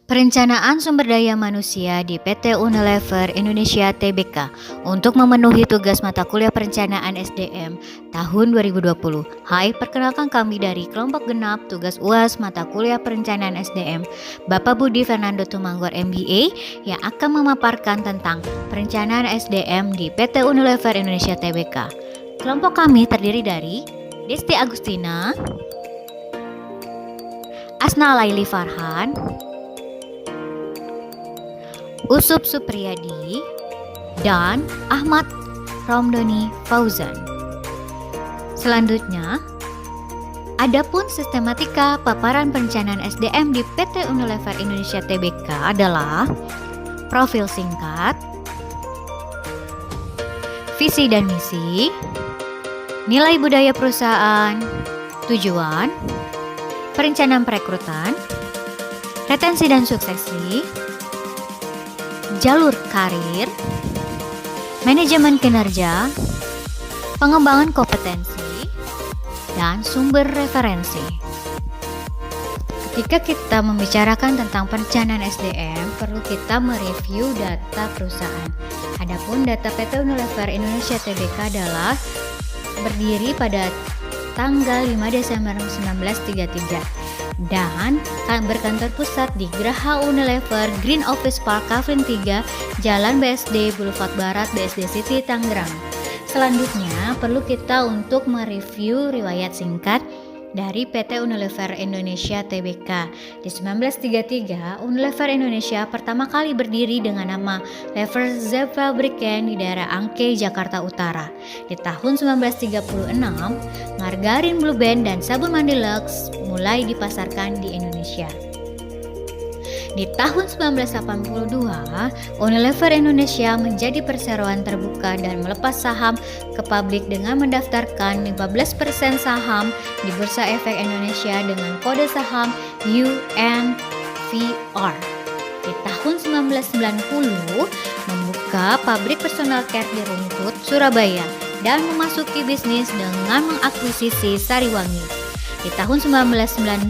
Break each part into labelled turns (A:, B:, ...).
A: Perencanaan sumber daya manusia di PT Unilever Indonesia Tbk untuk memenuhi tugas mata kuliah perencanaan SDM tahun 2020. Hai, perkenalkan kami dari kelompok genap tugas UAS mata kuliah perencanaan SDM, Bapak Budi Fernando Tumanggor MBA yang akan memaparkan tentang perencanaan SDM di PT Unilever Indonesia Tbk. Kelompok kami terdiri dari Desti Agustina, Asna Laili Farhan, Usup Supriyadi, dan Ahmad Ramdhani Fauzan. Selanjutnya, adapun sistematika paparan perencanaan SDM di PT Unilever Indonesia Tbk adalah profil singkat, visi dan misi, nilai budaya perusahaan, tujuan, perencanaan perekrutan, retensi dan suksesi, jalur karir, manajemen kinerja, pengembangan kompetensi, dan sumber referensi. Ketika kita membicarakan tentang perencanaan SDM, perlu kita mereview data perusahaan. Adapun data PT Unilever Indonesia Tbk adalah berdiri pada tanggal 5 Desember 1933 dan berkantor pusat di Geraha Unilever Green Office Park Kavling 3, Jalan BSD Boulevard Barat, BSD City, Tangerang. Selanjutnya, perlu kita untuk mereview riwayat singkat dari PT Unilever Indonesia Tbk. Di 1933, Unilever Indonesia pertama kali berdiri dengan nama Lever Zeefabriken di daerah Angke, Jakarta Utara. Di tahun 1936, margarin Blue Band dan sabun mandi Lux mulai dipasarkan di Indonesia. Di tahun 1982, Unilever Indonesia menjadi perseroan terbuka dan melepas saham ke publik dengan mendaftarkan 15% saham di Bursa Efek Indonesia dengan kode saham UNVR. Di tahun 1990, membuka pabrik personal care di Rungkut, Surabaya dan memasuki bisnis dengan mengakuisisi Sariwangi. Di tahun 1992,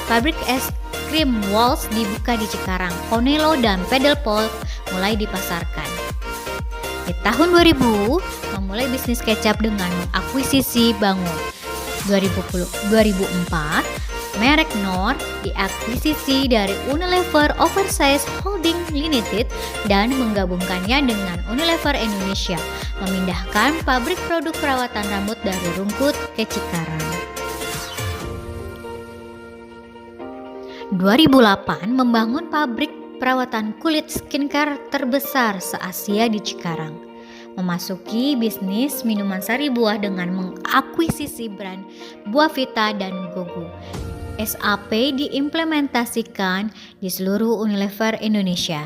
A: pabrik es krim Walls dibuka di Cikarang, Konelo dan Pedal Pop mulai dipasarkan. Di tahun 2000, memulai bisnis kecap dengan mengakuisisi Bangun. 2004, merek Knorr diakuisisi dari Unilever Oversize Holding Limited dan menggabungkannya dengan Unilever Indonesia, memindahkan pabrik produk perawatan rambut dari Rungkut ke Cikarang. 2008 membangun pabrik perawatan kulit skincare terbesar se-Asia di Cikarang. Memasuki bisnis minuman sari buah dengan mengakuisisi brand Buah Vita dan Gogo. SAP diimplementasikan di seluruh Unilever Indonesia.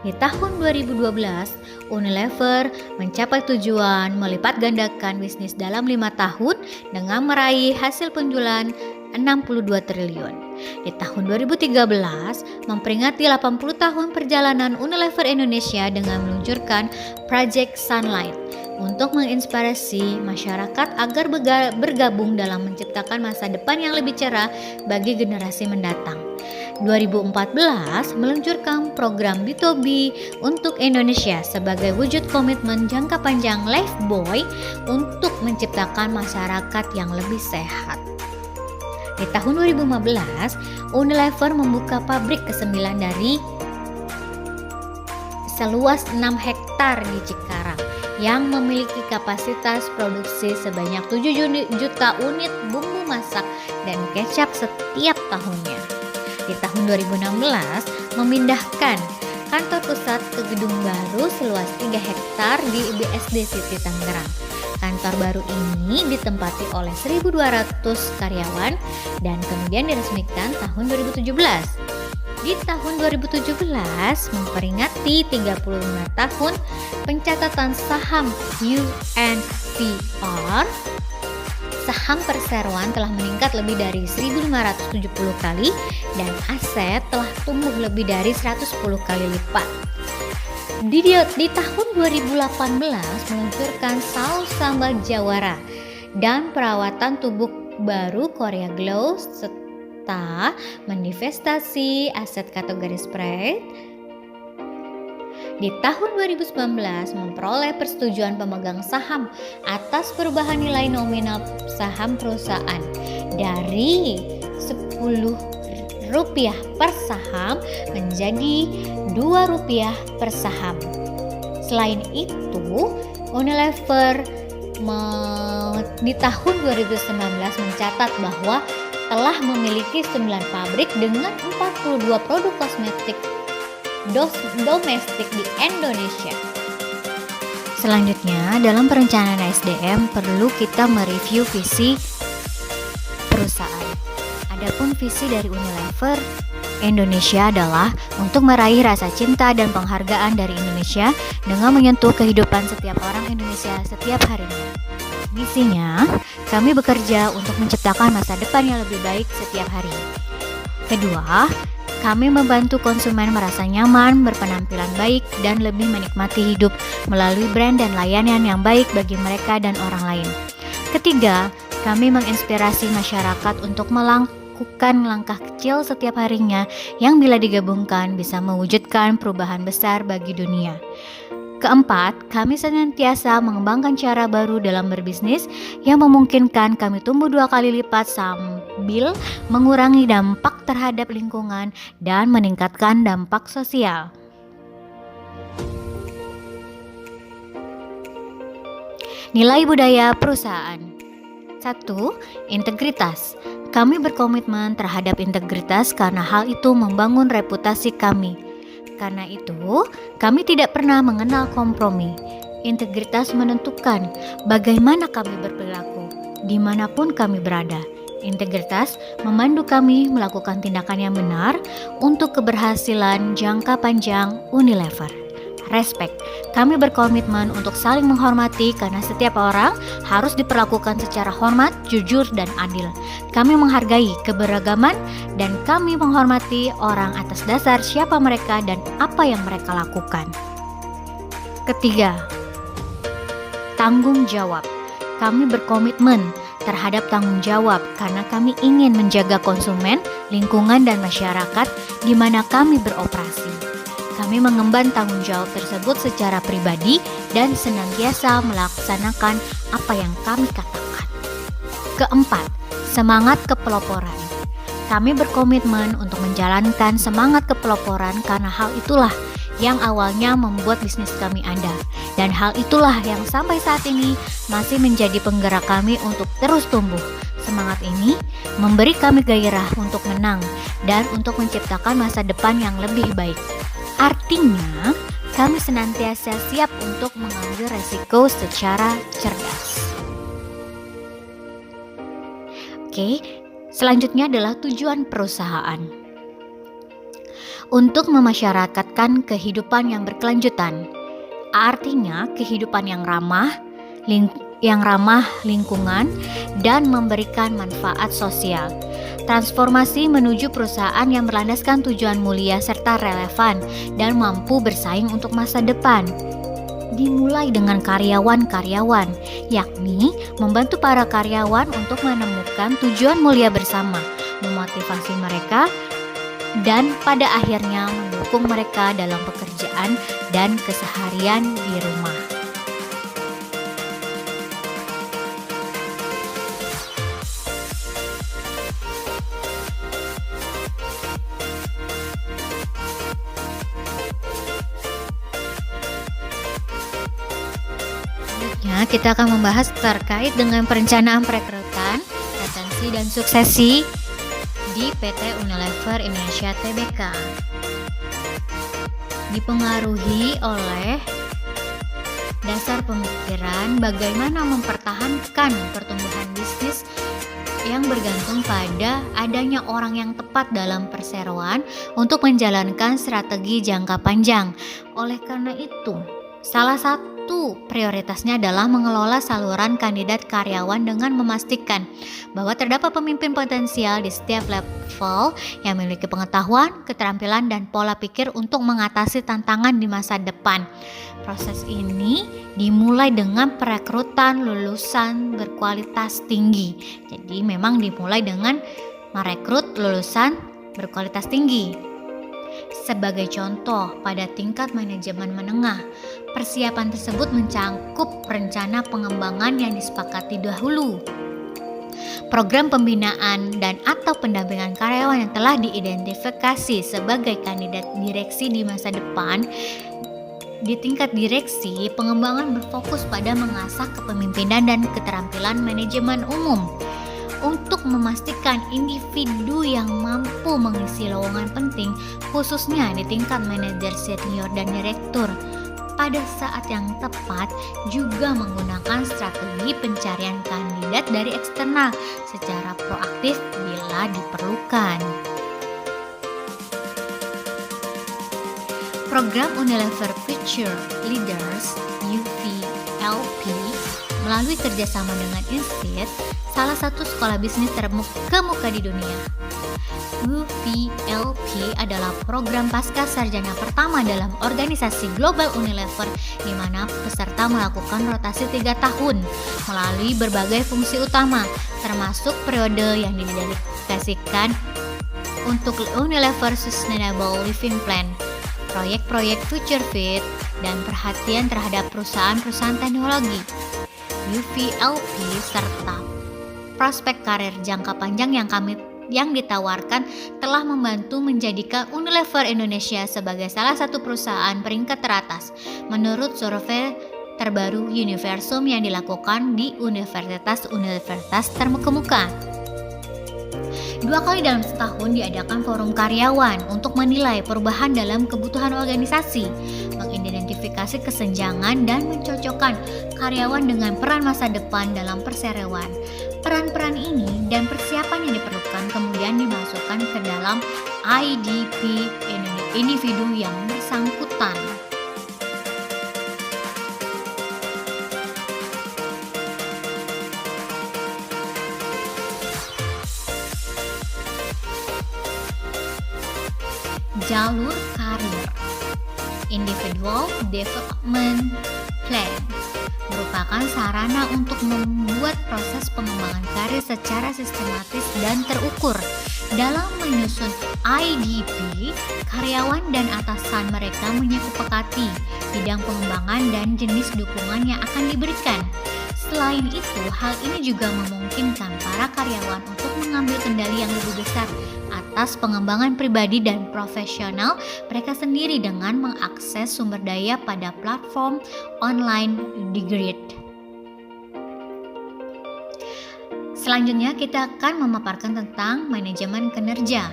A: Di tahun 2012, Unilever mencapai tujuan melipat gandakan bisnis dalam 5 tahun dengan meraih hasil penjualan 62 triliun. Di tahun 2013, memperingati 80 tahun perjalanan Unilever Indonesia dengan meluncurkan Project Sunlight untuk menginspirasi masyarakat agar bergabung dalam menciptakan masa depan yang lebih cerah bagi generasi mendatang. 2014 meluncurkan program Bitobi untuk Indonesia sebagai wujud komitmen jangka panjang Lifebuoy untuk menciptakan masyarakat yang lebih sehat. Di tahun 2015, Unilever membuka pabrik ke-9 dari seluas 6 hektar di Cikarang yang memiliki kapasitas produksi sebanyak 7 juta unit bumbu masak dan kecap setiap tahunnya. Di tahun 2016, memindahkan kantor pusat ke gedung baru seluas 3 hektar di BSD City Tangerang. Kantor baru ini ditempati oleh 1.200 karyawan dan kemudian diresmikan tahun 2017. Di tahun 2017 memperingati 35 tahun pencatatan saham UNVR. Saham perseroan telah meningkat lebih dari 1.570 kali dan aset telah tumbuh lebih dari 110 kali lipat. Di tahun 2018 meluncurkan saus sambal jawara dan perawatan tubuh baru Korea Glow serta mendiversifikasi aset kategori spread. Di tahun 2019 memperoleh persetujuan pemegang saham atas perubahan nilai nominal saham perusahaan dari Rp10 per saham menjadi Rp2 per saham. Selain itu, Unilever di tahun 2019 mencatat bahwa telah memiliki 9 pabrik dengan 42 produk kosmetik domestik di Indonesia. Selanjutnya, dalam perencanaan SDM perlu kita mereview visi perusahaan. Adapun visi dari Unilever Indonesia adalah untuk meraih rasa cinta dan penghargaan dari Indonesia dengan menyentuh kehidupan setiap orang Indonesia setiap harinya. Misinya, kami bekerja untuk menciptakan masa depan yang lebih baik setiap hari. Kedua, kami membantu konsumen merasa nyaman, berpenampilan baik, dan lebih menikmati hidup melalui brand dan layanan yang baik bagi mereka dan orang lain. Ketiga, kami menginspirasi masyarakat untuk melakukan langkah kecil setiap harinya yang bila digabungkan bisa mewujudkan perubahan besar bagi dunia. Keempat, kami senantiasa mengembangkan cara baru dalam berbisnis yang memungkinkan kami tumbuh 2 kali lipat sambil mengurangi dampak terhadap lingkungan dan meningkatkan dampak sosial. Nilai budaya perusahaan. 1. Integritas. Kami berkomitmen terhadap integritas karena hal itu membangun reputasi kami. Karena itu, kami tidak pernah mengenal kompromi. Integritas menentukan bagaimana kami berperilaku, dimanapun kami berada. Integritas memandu kami melakukan tindakan yang benar untuk keberhasilan jangka panjang Unilever. Respect. Kami berkomitmen untuk saling menghormati karena setiap orang harus diperlakukan secara hormat, jujur, dan adil. Kami menghargai keberagaman dan kami menghormati orang atas dasar siapa mereka dan apa yang mereka lakukan. Ketiga, tanggung jawab. Kami berkomitmen terhadap tanggung jawab karena kami ingin menjaga konsumen, lingkungan, dan masyarakat di mana kami beroperasi. Kami mengemban tanggung jawab tersebut secara pribadi dan senantiasa melaksanakan apa yang kami katakan. Keempat, semangat kepeloporan. Kami berkomitmen untuk menjalankan semangat kepeloporan karena hal itulah yang awalnya membuat bisnis kami ada. Dan hal itulah yang sampai saat ini masih menjadi penggerak kami untuk terus tumbuh. Semangat ini memberi kami gairah untuk menang dan untuk menciptakan masa depan yang lebih baik. Artinya, kami senantiasa siap untuk mengambil resiko secara cerdas. Oke, selanjutnya adalah tujuan perusahaan. Untuk memasyarakatkan kehidupan yang berkelanjutan. Artinya, kehidupan yang ramah lingkungan dan memberikan manfaat sosial. Transformasi menuju perusahaan yang berlandaskan tujuan mulia serta relevan dan mampu bersaing untuk masa depan. Dimulai dengan karyawan-karyawan, yakni membantu para karyawan untuk menemukan tujuan mulia bersama, memotivasi mereka, dan pada akhirnya mendukung mereka dalam pekerjaan dan keseharian di rumah. Kita akan membahas terkait dengan perencanaan perekrutan, retensi, dan suksesi di PT Unilever Indonesia Tbk. Dipengaruhi oleh dasar pemikiran bagaimana mempertahankan pertumbuhan bisnis yang bergantung pada adanya orang yang tepat dalam perseroan untuk menjalankan strategi jangka panjang. Oleh karena itu, salah satu prioritasnya adalah mengelola saluran kandidat karyawan dengan memastikan bahwa terdapat pemimpin potensial di setiap level yang memiliki pengetahuan, keterampilan, dan pola pikir untuk mengatasi tantangan di masa depan. Proses ini dimulai dengan perekrutan lulusan berkualitas tinggi. Jadi memang dimulai dengan merekrut lulusan berkualitas tinggi. Sebagai contoh, pada tingkat manajemen menengah, persiapan tersebut mencakup rencana pengembangan yang disepakati dahulu, program pembinaan dan atau pendampingan karyawan yang telah diidentifikasi sebagai kandidat direksi di masa depan. Di tingkat direksi, pengembangan berfokus pada mengasah kepemimpinan dan keterampilan manajemen umum untuk memastikan individu yang mampu mengisi lowongan penting, khususnya di tingkat manajer senior dan direktur. Pada saat yang tepat, juga menggunakan strategi pencarian kandidat dari eksternal secara proaktif bila diperlukan. Program Unilever Future Leaders (UVLP) melalui kerjasama dengan Instead, salah satu sekolah bisnis terkemuka di dunia. UVLP adalah program pasca sarjana pertama dalam organisasi global Unilever, di mana peserta melakukan rotasi 3 tahun melalui berbagai fungsi utama, termasuk periode yang didedikasikan untuk Unilever Sustainable Living Plan, proyek-proyek Future Fit, dan perhatian terhadap perusahaan-perusahaan teknologi. UVLP serta prospek karir jangka panjang yang ditawarkan telah membantu menjadikan Unilever Indonesia sebagai salah satu perusahaan peringkat teratas menurut survei terbaru Universum yang dilakukan di universitas-universitas terkemuka. 2 kali dalam setahun diadakan forum karyawan untuk menilai perubahan dalam kebutuhan organisasi, mengidentifikasi kesenjangan dan mencocokkan karyawan dengan peran masa depan dalam perseroan. Peran-peran ini dan persiapan yang diperlukan kemudian dimasukkan ke dalam IDP individu yang bersangkutan. Jalur karir Individual Development Plan merupakan sarana untuk membuat proses pengembangan karir secara sistematis dan terukur. Dalam menyusun IDP, karyawan dan atasan mereka menyepakati bidang pengembangan dan jenis dukungan yang akan diberikan. Selain itu, hal ini juga memungkinkan para karyawan untuk mengambil kendali yang lebih besar atas pengembangan pribadi dan profesional mereka sendiri dengan mengakses sumber daya pada platform online Digrit. Selanjutnya kita akan memaparkan tentang manajemen kinerja.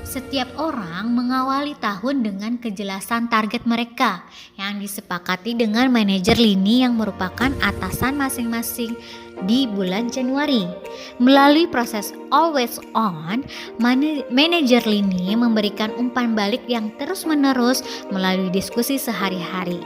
A: Setiap orang mengawali tahun dengan kejelasan target mereka yang disepakati dengan manajer lini yang merupakan atasan masing-masing di bulan Januari. Melalui proses always on, manajer lini memberikan umpan balik yang terus-menerus melalui diskusi sehari-hari,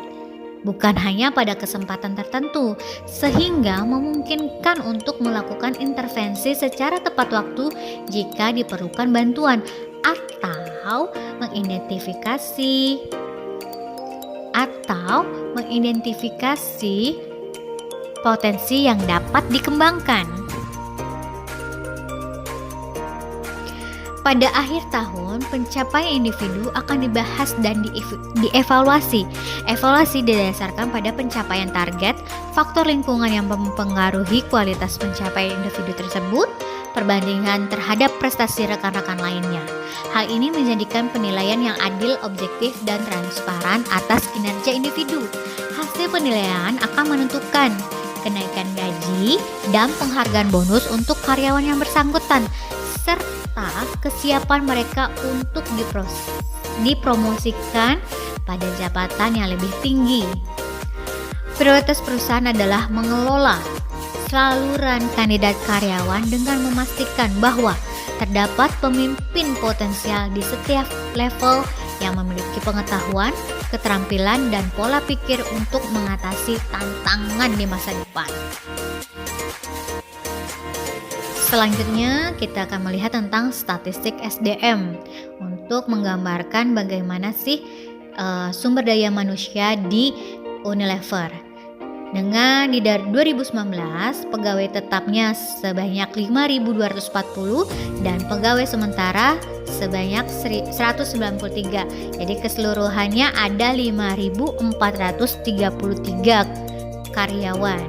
A: bukan hanya pada kesempatan tertentu, sehingga memungkinkan untuk melakukan intervensi secara tepat waktu jika diperlukan bantuan atau mengidentifikasi potensi yang dapat dikembangkan. Pada akhir tahun, pencapaian individu akan dibahas dan dievaluasi. Evaluasi didasarkan pada pencapaian target, faktor lingkungan yang mempengaruhi kualitas pencapaian individu tersebut, perbandingan terhadap prestasi rekan-rekan lainnya. Hal ini menjadikan penilaian yang adil, objektif, dan transparan atas kinerja individu. Hasil penilaian akan menentukan kenaikan gaji dan penghargaan bonus untuk karyawan yang bersangkutan, serta kesiapan mereka untuk dipromosikan pada jabatan yang lebih tinggi. Prioritas perusahaan adalah mengelola saluran kandidat karyawan dengan memastikan bahwa terdapat pemimpin potensial di setiap level yang memiliki pengetahuan, keterampilan, dan pola pikir untuk mengatasi tantangan di masa depan. Selanjutnya kita akan melihat tentang statistik SDM untuk menggambarkan bagaimana sih sumber daya manusia di Unilever. Dengan di 2019 pegawai tetapnya sebanyak 5.240 dan pegawai sementara sebanyak 193. Jadi keseluruhannya ada 5.433 karyawan.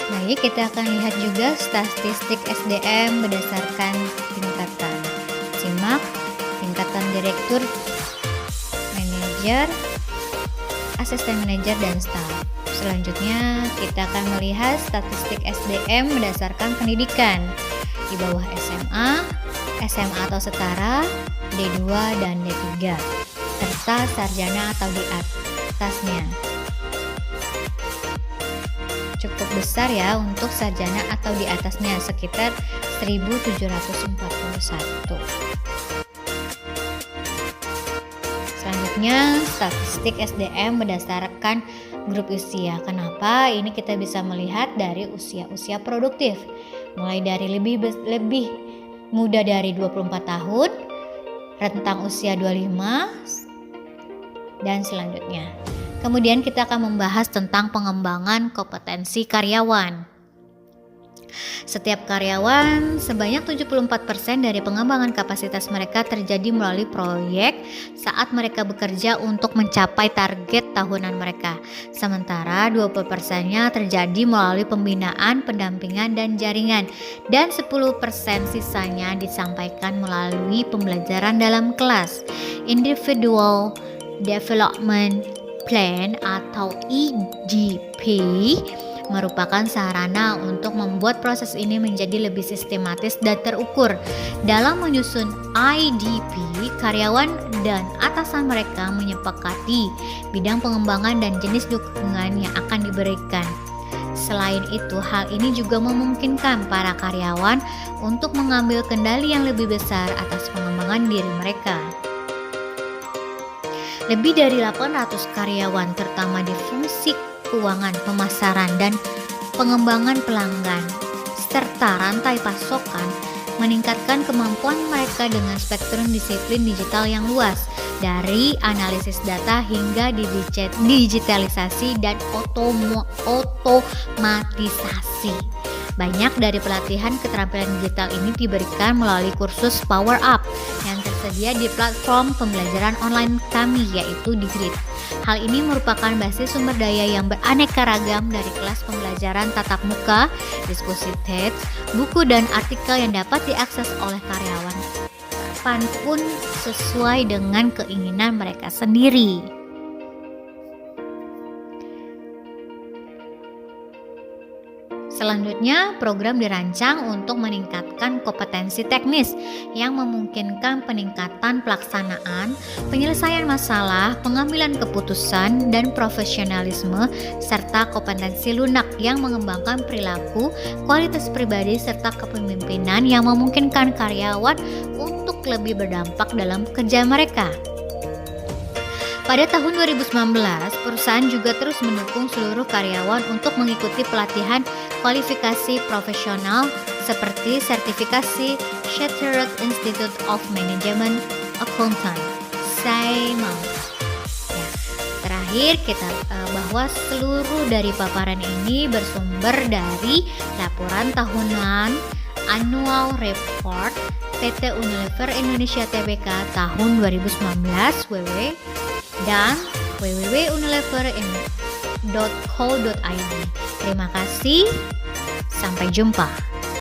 A: Baik, kita akan lihat juga statistik SDM berdasarkan tingkatan. Simak tingkatan direktur, manajer, asisten manajer, dan staf. Selanjutnya kita akan melihat statistik SDM berdasarkan pendidikan. Di bawah SMA, SMA atau setara, D2 dan D3, serta sarjana atau di atasnya. Cukup besar ya untuk sarjana atau di atasnya, sekitar 1.741. Selanjutnya statistik SDM berdasarkan grup usia. Kenapa? Ini kita bisa melihat dari usia-usia produktif, mulai dari lebih muda dari 24 tahun, rentang usia 25, dan selanjutnya. Kemudian kita akan membahas tentang pengembangan kompetensi karyawan. Setiap karyawan, sebanyak 74% dari pengembangan kapasitas mereka terjadi melalui proyek saat mereka bekerja untuk mencapai target tahunan mereka. Sementara 20%-nya terjadi melalui pembinaan, pendampingan, dan jaringan. Dan 10% sisanya disampaikan melalui pembelajaran dalam kelas. Individual Development Plan atau IDP merupakan sarana untuk membuat proses ini menjadi lebih sistematis dan terukur. Dalam menyusun IDP, karyawan dan atasan mereka menyepakati bidang pengembangan dan jenis dukungan yang akan diberikan. Selain itu, hal ini juga memungkinkan para karyawan untuk mengambil kendali yang lebih besar atas pengembangan diri mereka. Lebih dari 800 karyawan terutama di fungsi keuangan, pemasaran, dan pengembangan pelanggan, serta rantai pasokan meningkatkan kemampuan mereka dengan spektrum disiplin digital yang luas, dari analisis data hingga digitalisasi dan otomatisasi. Banyak dari pelatihan keterampilan digital ini diberikan melalui kursus Power Up yang tersedia di platform pembelajaran online kami, yaitu Digrit. Hal ini merupakan basis sumber daya yang beraneka ragam dari kelas pembelajaran tatap muka, diskusi TED, buku dan artikel yang dapat diakses oleh karyawan kapanpun sesuai dengan keinginan mereka sendiri. Selanjutnya, program dirancang untuk meningkatkan kompetensi teknis yang memungkinkan peningkatan pelaksanaan, penyelesaian masalah, pengambilan keputusan, dan profesionalisme, serta kompetensi lunak yang mengembangkan perilaku, kualitas pribadi, serta kepemimpinan yang memungkinkan karyawan untuk lebih berdampak dalam kerja mereka. Pada tahun 2019, perusahaan juga terus mendukung seluruh karyawan untuk mengikuti pelatihan kualifikasi profesional seperti sertifikasi Chartered Institute of Management Accountant (SIMA). Terakhir, kita bahwa seluruh dari paparan ini bersumber dari laporan tahunan Annual Report PT Unilever Indonesia Tbk tahun 2019 WW dan www.unilever.co.id. Terima kasih, sampai jumpa.